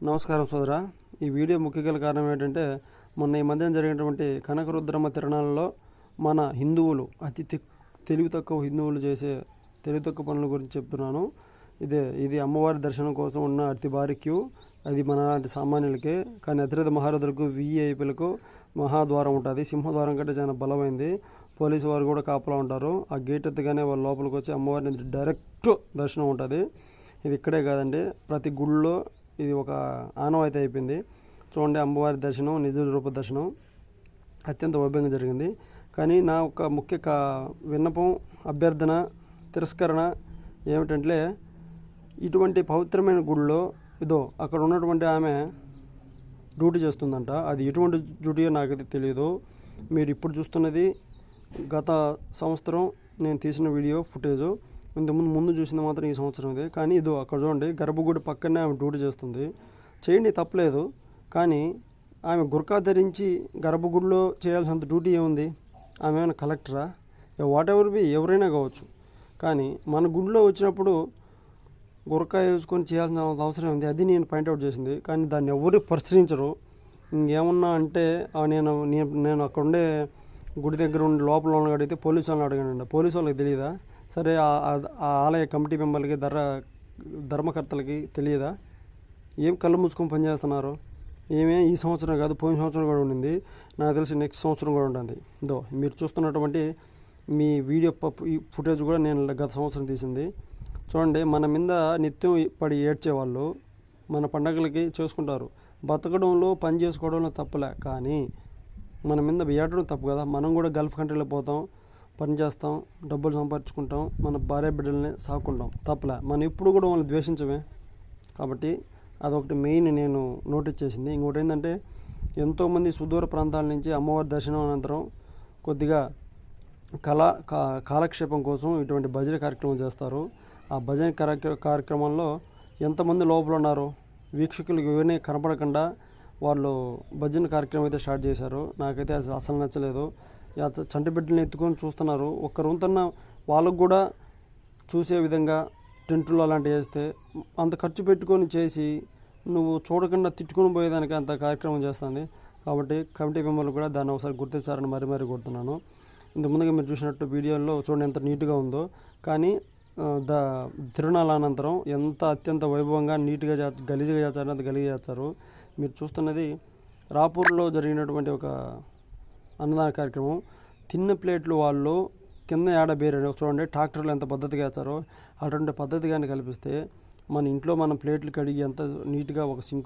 నమస్కారం సోదరా. ఈ వీడియో ముఖ్య కారణం ఏంటంటే, మొన్న ఈ మధ్యన జరిగినటువంటి కనకరుద్రమ్మ తిరణాలలో మన హిందువులు తెలివి తక్కువ హిందువులు చేసే తెలివి తక్కువ పనుల గురించి చెప్తున్నాను. ఇది అమ్మవారి దర్శనం కోసం ఉన్న అతి భారీ క్యూ. అది మన లాంటి సామాన్యులకే, కానీ అతిరథ మహారథులకు VIPలకు మహాద్వారం ఉంటుంది. సింహద్వారం కంటే చాలా బలమైంది. పోలీసు వారు కూడా కాపలా ఉంటారు. ఆ గేట్ ఎత్తగానే వాళ్ళు లోపలికి వచ్చి అమ్మవారిని డైరెక్ట్ దర్శనం ఉంటుంది. ఇది ఇక్కడే కాదండి, ప్రతి గుళ్ళో ఇది ఒక ఆనవాయితీ అయిపోయింది. చూడండి, అమ్మవారి దర్శనం, నిజ రూప దర్శనం అత్యంత వైభవంగా జరిగింది. కానీ నా ఒక ముఖ్య విన్నపం, అభ్యర్థన, తిరస్కరణ ఏమిటంటే, ఇటువంటి పవిత్రమైన గుడిలో అక్కడ ఉన్నటువంటి ఆమె డ్యూటీ చేస్తుందంట. అది ఎటువంటి డ్యూటీయో నాకైతే తెలియదు. మీరు ఇప్పుడు చూస్తున్నది గత సంవత్సరం నేను తీసిన వీడియో ఫుటేజు. ముందు చూసింది మాత్రం ఈ సంవత్సరం ఇదే. కానీ అక్కడ చూడండి, గర్భగుడి పక్కనే ఆమె డ్యూటీ చేస్తుంది. చేయండి, తప్పలేదు. కానీ ఆమె గుర్కా ధరించి గర్భగుడిలో చేయాల్సినంత డ్యూటీ ఏముంది? ఆమె ఏమైనా కలెక్టరా? వాట్ ఎవర్ బి, ఎవరైనా కావచ్చు. కానీ మన గుడిలో వచ్చినప్పుడు గుర్కా వేసుకొని చేయాల్సిన అవసరం ఉంది. అది నేను పాయింట్అవుట్ చేసింది. కానీ దాన్ని ఎవరు పరిశీలించరు. ఇంకేమన్నా అంటే నేను అక్కడ ఉండే గుడి దగ్గర ఉండి లోపల అడిగితే పోలీసు వాళ్ళని అడగండి. పోలీసు వాళ్ళకి తెలియదా? సరే, ఆ ఆలయ కమిటీ మెంబర్లకి, ధర్మకర్తలకి తెలియదా? ఏం కళ్ళు మూసుకొని పనిచేస్తున్నారు? ఈ సంవత్సరం కాదు, పోయిన సంవత్సరం కూడా ఉండింది. నాకు తెలిసి నెక్స్ట్ సంవత్సరం కూడా ఉంటుంది. మీరు చూస్తున్నటువంటి మీ వీడియో ఈ ఫుటేజ్ కూడా నేను గత సంవత్సరం తీసింది. చూడండి, మన మీద నిత్యం పడి ఏడ్చేవాళ్ళు మన పండగలకి చేసుకుంటారు. బతకడంలో, పని చేసుకోవడంలో తప్పలే. కానీ మన మీద ఏడడం తప్పు కదా. మనం కూడా గల్ఫ్ కంట్రీలో పోతాం, పని చేస్తాం, డబ్బులు సంపాదించుకుంటాం, మన భార్య బిడ్డల్ని సాకుంటాం, తప్పలే. మనం ఇప్పుడు కూడా వాళ్ళని ద్వేషించమే. కాబట్టి అదొకటి మెయిన్ నేను నోటీస్ చేసింది. ఇంకోటి ఏంటంటే, ఎంతోమంది సుదూర ప్రాంతాల నుంచి అమ్మవారి దర్శనం అనంతరం కొద్దిగా కాలక్షేపం కోసం ఇటువంటి భజన కార్యక్రమం చేస్తారు. ఆ భజన కార్యక్రమంలో ఎంతమంది లోపల ఉన్నారు, వీక్షకులకు ఇవన్నీ కనపడకుండా వాళ్ళు భజన కార్యక్రమం అయితే స్టార్ట్ చేశారు. నాకైతే అసలు నచ్చలేదు. చంటి బిడ్డలను ఎత్తుకొని చూస్తున్నారు. ఒక్కరుంతన్న వాళ్ళకు కూడా చూసే విధంగా టెంట్లు అలాంటివి వేస్తే, అంత ఖర్చు పెట్టుకొని చేసి నువ్వు చూడకుండా తిట్టుకొని పోయేదానికి అంత కార్యక్రమం చేస్తుంది. కాబట్టి కమిటీ మెంబర్లు కూడా దాన్ని ఒకసారి గుర్తించారని మరీ కొడుతున్నాను. ఇంతకుముందుగా మీరు చూసినట్టు వీడియోలో చూడండి ఎంత నీట్గా ఉందో. కానీ తిరునాళ్ళ అనంతరం ఎంత అత్యంత వైభవంగా నీట్గా గలీజ్గా చేస్తారో అంత గలీజ్గా చేస్తారు. మీరు చూస్తున్నది రాపూర్లో జరిగినటువంటి ఒక అన్నదాన కార్యక్రమం. తిన్న ప్లేట్లు వాళ్ళు కింద ఏడబేరు చూడండి, ట్రాక్టర్లు ఎంత పద్ధతిగా వేస్తారో అటువంటి పద్ధతిగానే కల్పిస్తే మన ఇంట్లో మనం ప్లేట్లు కడిగి ఎంత నీట్గా ఒక సింక్